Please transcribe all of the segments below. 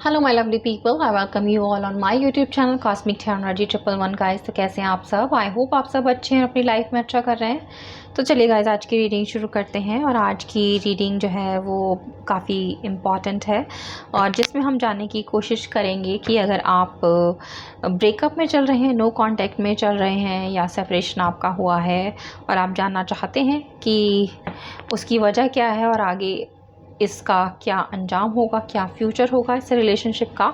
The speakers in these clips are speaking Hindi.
Hello my lovely people, I welcome you all on my YouTube channel cosmic technology 111 guys. तो कैसे हैं आप सब? आई होप आप सब अच्छे हैं, अपनी लाइफ में अच्छा कर रहे हैं। तो चलिए गाइस, आज की रीडिंग शुरू करते हैं। और आज की रीडिंग जो है वो काफ़ी इम्पॉर्टेंट है और जिसमें हम जानने की कोशिश करेंगे कि अगर आप ब्रेकअप में चल रहे हैं, नो कांटेक्ट में चल रहे हैं या सेपरेशन आपका हुआ है और आप जानना चाहते हैं कि उसकी वजह क्या है और आगे इसका क्या अंजाम होगा, क्या फ्यूचर होगा इस रिलेशनशिप का,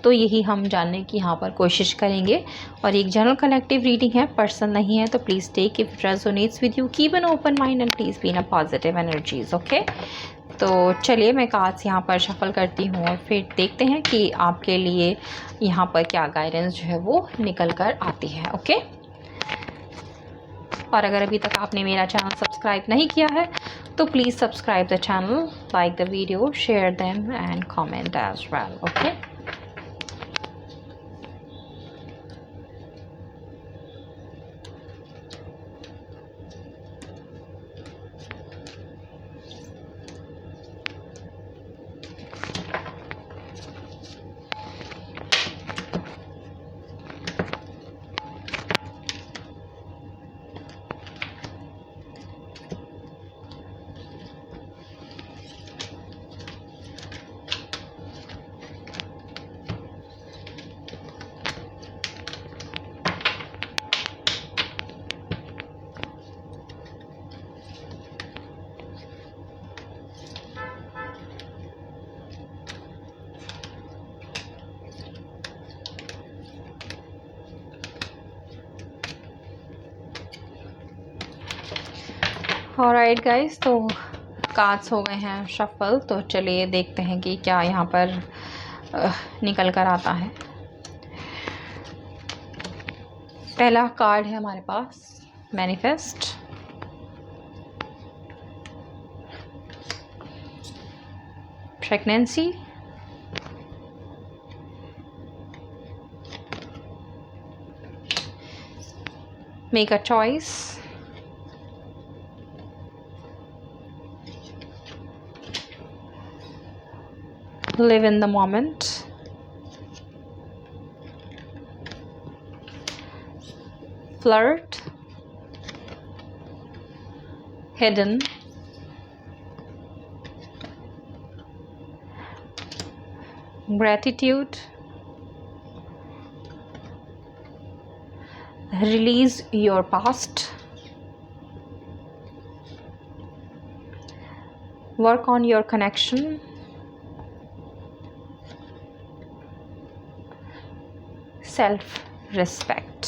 तो यही हम जानने की यहाँ पर कोशिश करेंगे। और एक जनरल कलेक्टिव रीडिंग है, पर्सन नहीं है, तो please take if it resonates with you, keep an open mind and please be in a positive energies. Okay, तो चलिए मैं कार्ड्स यहाँ पर शफल करती हूँ और फिर देखते हैं कि आपके लिए यहाँ पर क्या गाइडेंस जो है वो निकल कर आती है। ओके, और अगर अभी तक आपने मेरा चैनल सब्सक्राइब नहीं किया है तो please subscribe the channel, like the video, share them and comment as well. Okay, alright guys, तो कार्ड्स हो गए हैं शफल। तो चलिए देखते हैं कि क्या यहाँ पर निकल कर आता है। पहला कार्ड है हमारे पास manifest, pregnancy, make a choice, live in the moment, flirt, hidden, gratitude, release your past, work on your connection, self respect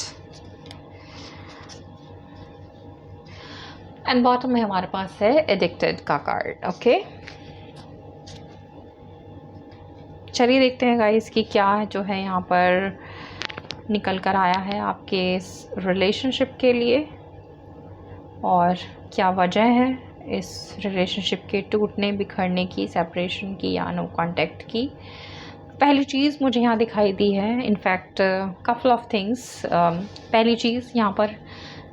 and bottom में हमारे पास है एडिक्टेड का कार्ड। ओके, चलिए देखते हैं गाइस कि क्या जो है यहाँ पर निकल कर आया है आपके इस रिलेशनशिप के लिए और क्या वजह है इस रिलेशनशिप के टूटने बिखरने की, सेपरेशन की या नो कांटेक्ट की। पहली चीज़ मुझे यहाँ दिखाई दी है, इनफैक्ट कपल ऑफ थिंग्स। पहली चीज़ यहाँ पर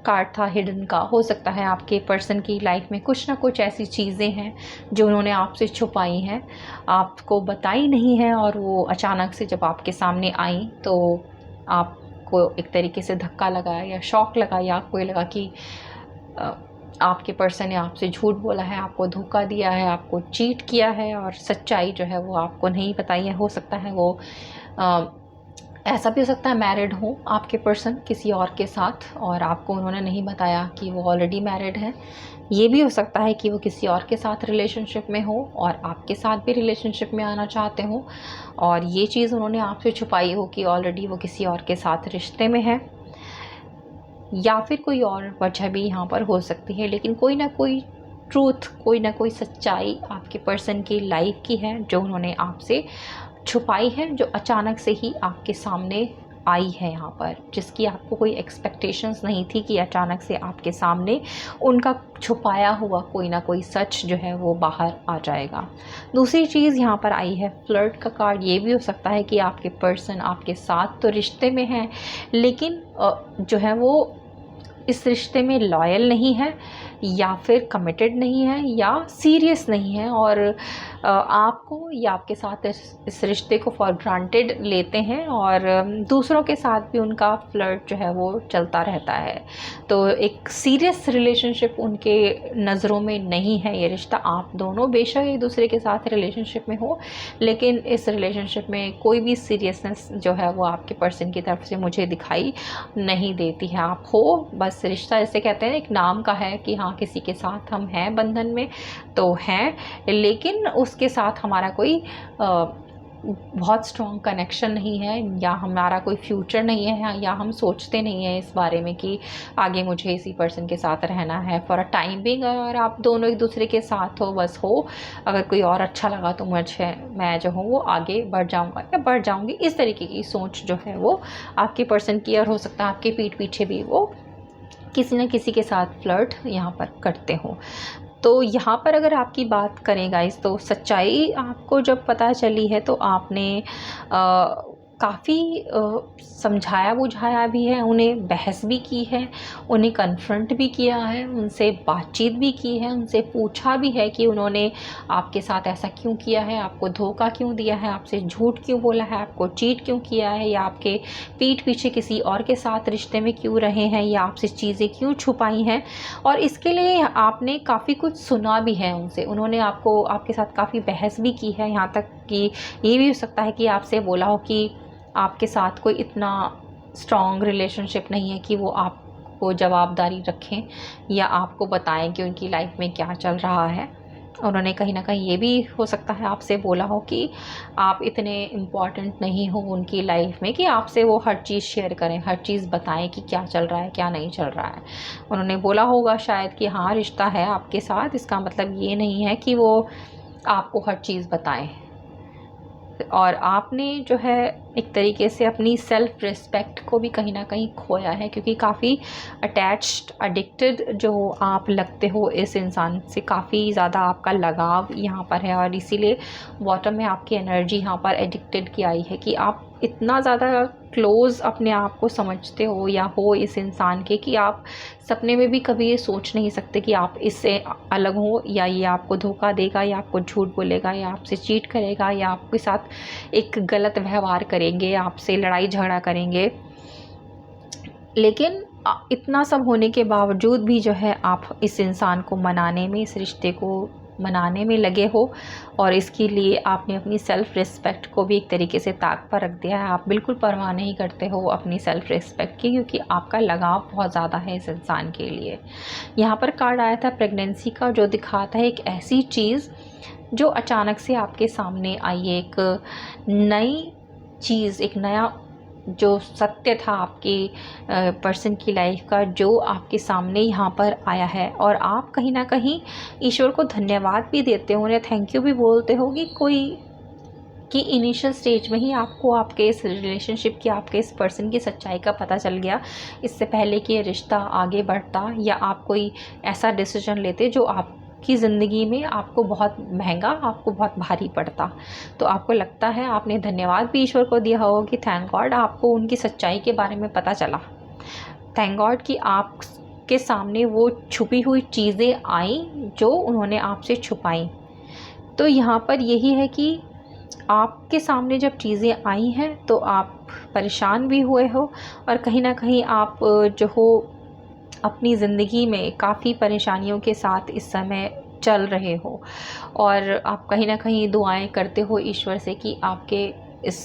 कार्ड था हिडन का। हो सकता है आपके पर्सन की लाइफ में कुछ ना कुछ ऐसी चीज़ें हैं जो उन्होंने आपसे छुपाई हैं, आपको बताई नहीं है और वो अचानक से जब आपके सामने आई तो आपको एक तरीके से धक्का लगा या शॉक लगा या आपको ये लगा कि आपके पर्सन ने आपसे झूठ बोला है, आपको धोखा दिया है, आपको चीट किया है और सच्चाई जो है वो आपको नहीं बताई है। हो सकता है वो ऐसा भी हो सकता है मैरिड हो आपके पर्सन किसी और के साथ और आपको उन्होंने नहीं बताया कि वो ऑलरेडी मैरिड है। ये भी हो सकता है कि वो किसी और के साथ रिलेशनशिप में हो और आपके साथ भी रिलेशनशिप में आना चाहते हो और ये चीज़ उन्होंने आपसे छुपाई हो कि ऑलरेडी वो किसी और के साथ रिश्ते में है, या फिर कोई और वजह भी यहाँ पर हो सकती है। लेकिन कोई ना कोई ट्रूथ, कोई ना कोई सच्चाई आपके पर्सन की लाइफ की है जो उन्होंने आपसे छुपाई है, जो अचानक से ही आपके सामने आई है यहाँ पर, जिसकी आपको कोई एक्सपेक्टेशंस नहीं थी कि अचानक से आपके सामने उनका छुपाया हुआ कोई ना कोई सच जो है वो बाहर आ जाएगा। दूसरी चीज़ यहाँ पर आई है फ्लर्ट का कार्ड। ये भी हो सकता है कि आपके पर्सन आपके साथ तो रिश्ते में है लेकिन जो है वो इस रिश्ते में लॉयल नहीं है या फिर कमिटेड नहीं है या सीरियस नहीं है और आपको या आपके साथ इस रिश्ते को फॉर ग्रांटेड लेते हैं और दूसरों के साथ भी उनका फ्लर्ट जो है वो चलता रहता है। तो एक सीरियस रिलेशनशिप उनके नज़रों में नहीं है ये रिश्ता। आप दोनों बेशक एक दूसरे के साथ रिलेशनशिप में हो, लेकिन इस रिलेशनशिप में कोई भी सीरियसनेस जो है वो आपके पर्सन की तरफ से मुझे दिखाई नहीं देती है। आप हो बस रिश्ता, जैसे कहते हैं एक नाम का है कि हाँ किसी के साथ हम हैं बंधन में तो हैं, लेकिन उसके साथ हमारा कोई बहुत स्ट्रॉन्ग कनेक्शन नहीं है या हमारा कोई फ्यूचर नहीं है या हम सोचते नहीं हैं इस बारे में कि आगे मुझे इसी पर्सन के साथ रहना है फॉर अ टाइम बिंग। अगर आप दोनों एक दूसरे के साथ हो बस हो, अगर कोई और अच्छा लगा तो मैं जो हूँ वो आगे बढ़ जाऊँगा या बढ़ जाऊँगी, इस तरीके की सोच जो है वो आपके पर्सन की। और हो सकता है आपके पीठ पीछे भी वो किसी न किसी के साथ फ्लर्ट यहाँ पर करते हो। तो यहाँ पर अगर आपकी बात करें गाइस, तो सच्चाई आपको जब पता चली है तो आपने काफ़ी समझाया बुझाया भी है, उन्हें बहस भी की है, उन्हें कन्फ्रंट भी किया है, उनसे बातचीत भी की है, उनसे पूछा भी है कि उन्होंने आपके साथ ऐसा क्यों किया है, आपको धोखा क्यों दिया है, आपसे झूठ क्यों बोला है, आपको चीट क्यों किया है, या आपके पीठ पीछे किसी और के साथ रिश्ते में क्यों रहे हैं, या आपसे चीज़ें क्यों छुपाई हैं। और इसके लिए आपने काफ़ी कुछ सुना भी है उनसे, उन्होंने आपके साथ काफ़ी बहस भी की है। यहाँ तक कि ये भी हो सकता है कि आपसे बोला हो कि आपके साथ कोई इतना स्ट्रॉन्ग रिलेशनशिप नहीं है कि वो आपको जवाबदारी रखें या आपको बताएं कि उनकी लाइफ में क्या चल रहा है। उन्होंने कहीं ना कहीं ये भी हो सकता है आपसे बोला हो कि आप इतने इम्पॉर्टेंट नहीं हो उनकी लाइफ में कि आपसे वो हर चीज़ शेयर करें, हर चीज़ बताएं कि क्या चल रहा है क्या नहीं चल रहा है। उन्होंने बोला होगा शायद कि हाँ रिश्ता है आपके साथ, इसका मतलब ये नहीं है कि वो आपको हर चीज़ बताएं। और आपने जो है एक तरीके से अपनी सेल्फ़ रिस्पेक्ट को भी कहीं ना कहीं खोया है, क्योंकि काफ़ी अटैच्ड एडिक्टेड जो आप लगते हो इस इंसान से, काफ़ी ज़्यादा आपका लगाव यहाँ पर है। और इसीलिए बॉटम में आपकी एनर्जी यहाँ पर एडिक्टेड की आई है कि आप इतना ज़्यादा क्लोज़ अपने आप को समझते हो या हो इस इंसान के कि आप सपने में भी कभी ये सोच नहीं सकते कि आप इससे अलग हो, या ये आपको धोखा देगा या आपको झूठ बोलेगा या आपसे चीट करेगा या आपके साथ एक गलत व्यवहार करेंगे, आपसे लड़ाई झगड़ा करेंगे। लेकिन इतना सब होने के बावजूद भी जो है आप इस इंसान को मनाने में, इस रिश्ते को मनाने में लगे हो, और इसके लिए आपने अपनी सेल्फ़ रिस्पेक्ट को भी एक तरीके से ताक पर रख दिया है। आप बिल्कुल परवाह नहीं करते हो अपनी सेल्फ़ रिस्पेक्ट की, क्योंकि आपका लगाव बहुत ज़्यादा है इस इंसान के लिए। यहाँ पर कार्ड आया था प्रेगनेंसी का, जो दिखाता है एक ऐसी चीज़ जो अचानक से आपके सामने आई है, एक नई चीज़, एक नया जो सत्य था आपकी पर्सन की लाइफ का, जो आपके सामने यहाँ पर आया है। और आप कहीं ना कहीं ईश्वर को धन्यवाद भी देते हो, उन्हें थैंक यू भी बोलते हो कि इनिशियल स्टेज में ही आपको आपके इस रिलेशनशिप की, आपके इस पर्सन की सच्चाई का पता चल गया, इससे पहले कि ये रिश्ता आगे बढ़ता या आप कोई ऐसा डिसीजन लेते जो आपकी ज़िंदगी में आपको बहुत महंगा, आपको बहुत भारी पड़ता। तो आपको लगता है आपने धन्यवाद भी ईश्वर को दिया हो कि थैंक गॉड आपको उनकी सच्चाई के बारे में पता चला, थैंक गॉड कि आपके सामने वो छुपी हुई चीज़ें आई जो उन्होंने आपसे छुपाई। तो यहाँ पर यही है कि आपके सामने जब चीज़ें आई हैं तो आप परेशान भी हुए हो, और कहीं ना कहीं आप जो हो अपनी ज़िंदगी में काफ़ी परेशानियों के साथ इस समय चल रहे हो, और आप कहीं ना कहीं दुआएं करते हो ईश्वर से कि आपके इस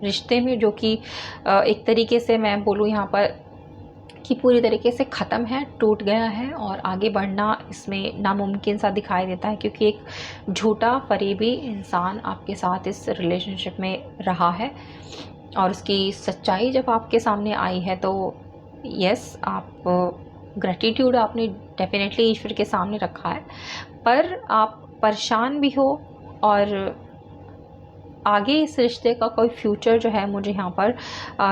रिश्ते में, जो कि एक तरीके से मैं बोलूँ यहाँ पर कि पूरी तरीके से ख़त्म है, टूट गया है, और आगे बढ़ना इसमें नामुमकिन सा दिखाई देता है, क्योंकि एक झूठा फरेबी इंसान आपके साथ इस रिलेशनशिप में रहा है। और उसकी सच्चाई जब आपके सामने आई है तो यस, आप ग्रैटिट्यूड आपने डेफिनेटली ईश्वर के सामने रखा है, पर आप परेशान भी हो, और आगे इस रिश्ते का कोई फ्यूचर जो है मुझे यहाँ पर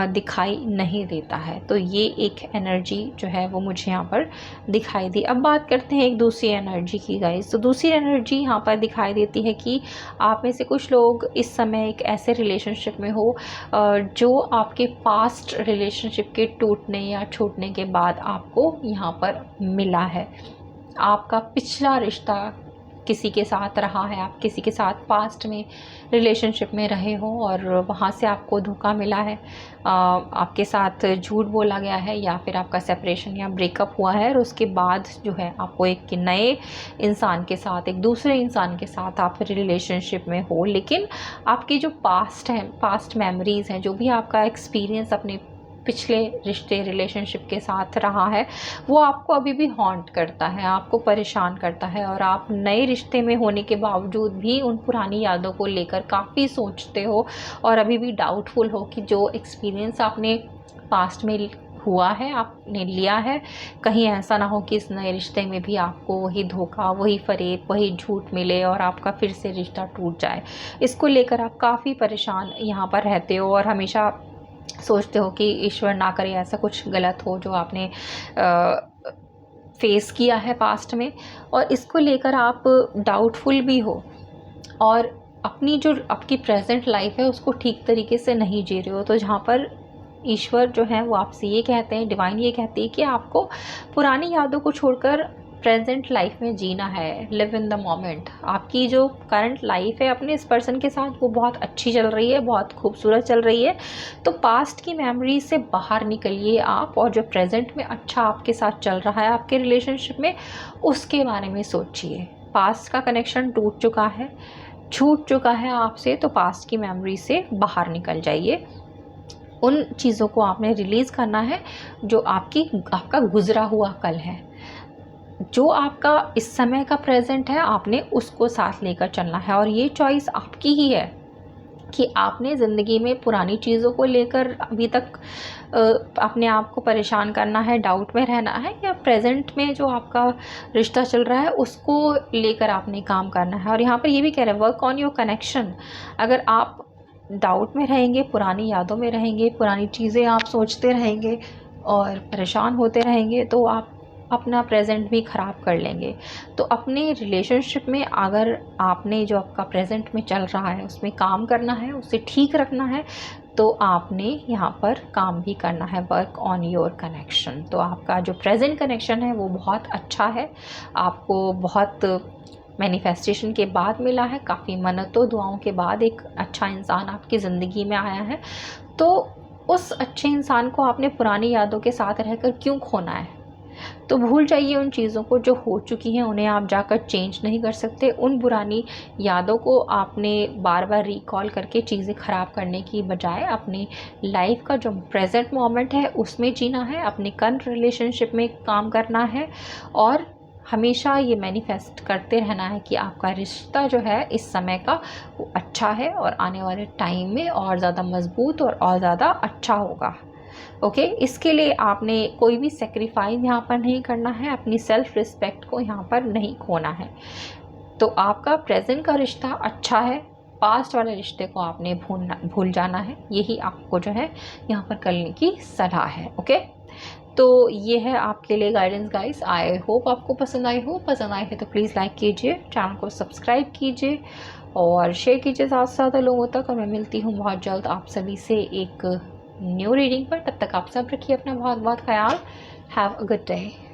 दिखाई नहीं देता है। तो ये एक एनर्जी जो है वो मुझे यहाँ पर दिखाई दी। अब बात करते हैं एक दूसरी एनर्जी की गाइस। तो दूसरी एनर्जी यहाँ पर दिखाई देती है कि आप में से कुछ लोग इस समय एक ऐसे रिलेशनशिप में हो जो आपके पास्ट रिलेशनशिप के टूटने या छूटने के बाद आपको यहाँ पर मिला है। आपका पिछला रिश्ता किसी के साथ रहा है, आप किसी के साथ पास्ट में रिलेशनशिप में रहे हो और वहाँ से आपको धोखा मिला है, आपके साथ झूठ बोला गया है, या फिर आपका सेपरेशन या ब्रेकअप हुआ है और उसके बाद जो है आपको एक नए इंसान के साथ, एक दूसरे इंसान के साथ आप रिलेशनशिप में हो, लेकिन आपकी जो पास्ट है, पास्ट मेमोरीज़ हैं, जो भी आपका एक्सपीरियंस अपने पिछले रिश्ते रिलेशनशिप के साथ रहा है, वो आपको अभी भी हॉन्ट करता है, आपको परेशान करता है और आप नए रिश्ते में होने के बावजूद भी उन पुरानी यादों को लेकर काफ़ी सोचते हो और अभी भी डाउटफुल हो कि जो एक्सपीरियंस आपने पास्ट में हुआ है, आपने लिया है, कहीं ऐसा ना हो कि इस नए रिश्ते में भी आपको वही धोखा, वही फरेब, वही झूठ मिले और आपका फिर से रिश्ता टूट जाए। इसको लेकर आप काफ़ी परेशान यहाँ पर रहते हो और हमेशा सोचते हो कि ईश्वर ना करे ऐसा कुछ गलत हो जो आपने फेस किया है पास्ट में, और इसको लेकर आप डाउटफुल भी हो और अपनी जो आपकी प्रेजेंट लाइफ है उसको ठीक तरीके से नहीं जी रहे हो। तो जहाँ पर ईश्वर जो है वो आपसे ये कहते हैं, डिवाइन ये कहती है कि आपको पुरानी यादों को छोड़कर प्रेजेंट लाइफ में जीना है, लिव इन द मोमेंट। आपकी जो करंट लाइफ है अपने इस पर्सन के साथ वो बहुत अच्छी चल रही है, बहुत खूबसूरत चल रही है, तो पास्ट की मेमोरीज से बाहर निकलिए आप और जो प्रेजेंट में अच्छा आपके साथ चल रहा है आपके रिलेशनशिप में, उसके बारे में सोचिए। पास्ट का कनेक्शन टूट चुका है, छूट चुका है आपसे, तो पास्ट की मेमोरी से बाहर निकल जाइए। उन चीज़ों को आपने रिलीज़ करना है जो आपका गुजरा हुआ कल है। जो आपका इस समय का प्रेजेंट है आपने उसको साथ लेकर चलना है और ये चॉइस आपकी ही है कि आपने ज़िंदगी में पुरानी चीज़ों को लेकर अभी तक अपने आप को परेशान करना है, डाउट में रहना है, या प्रेजेंट में जो आपका रिश्ता चल रहा है उसको लेकर आपने काम करना है। और यहाँ पर ये भी कह रहे हैं वर्क ऑन योर कनेक्शन। अगर आप डाउट में रहेंगे, पुरानी यादों में रहेंगे, पुरानी चीज़ें आप सोचते रहेंगे और परेशान होते रहेंगे, तो आप अपना प्रेजेंट भी ख़राब कर लेंगे। तो अपने रिलेशनशिप में अगर आपने जो आपका प्रेजेंट में चल रहा है उसमें काम करना है, उसे ठीक रखना है, तो आपने यहाँ पर काम भी करना है, वर्क ऑन योर कनेक्शन। तो आपका जो प्रेजेंट कनेक्शन है वो बहुत अच्छा है, आपको बहुत मैनिफेस्टेशन के बाद मिला है, काफ़ी मन्नतों दुआओं के बाद एक अच्छा इंसान आपकी ज़िंदगी में आया है। तो उस अच्छे इंसान को आपने पुरानी यादों के साथ रहकर क्यों खोना है? तो भूल जाइए उन चीज़ों को जो हो चुकी हैं, उन्हें आप जाकर चेंज नहीं कर सकते। उन पुरानी यादों को आपने बार बार रिकॉल करके चीज़ें ख़राब करने की बजाय अपनी लाइफ का जो प्रेजेंट मोमेंट है उसमें जीना है, अपने करंट रिलेशनशिप में काम करना है और हमेशा ये मैनिफेस्ट करते रहना है कि आपका रिश्ता जो है इस समय का वो अच्छा है और आने वाले टाइम में और ज़्यादा मजबूत और ज़्यादा अच्छा होगा। ओके, इसके लिए आपने कोई भी सेक्रीफाइस यहाँ पर नहीं करना है, अपनी सेल्फ रिस्पेक्ट को यहाँ पर नहीं खोना है। तो आपका प्रेजेंट का रिश्ता अच्छा है, पास्ट वाले रिश्ते को आपने भूल जाना है। यही आपको जो है यहाँ पर करने की सलाह है। ओके, तो ये है आपके लिए गाइडेंस गाइस। आई होप आपको पसंद आई हो। पसंद आई है तो प्लीज़ लाइक कीजिए, चैनल को सब्सक्राइब कीजिए और शेयर कीजिए ज़्यादा लोगों तक। और मैं मिलती हूँ बहुत जल्द आप सभी से एक न्यू रीडिंग पर। तब तक आप सब रखिए अपना बहुत बहुत ख्याल। Have a good day.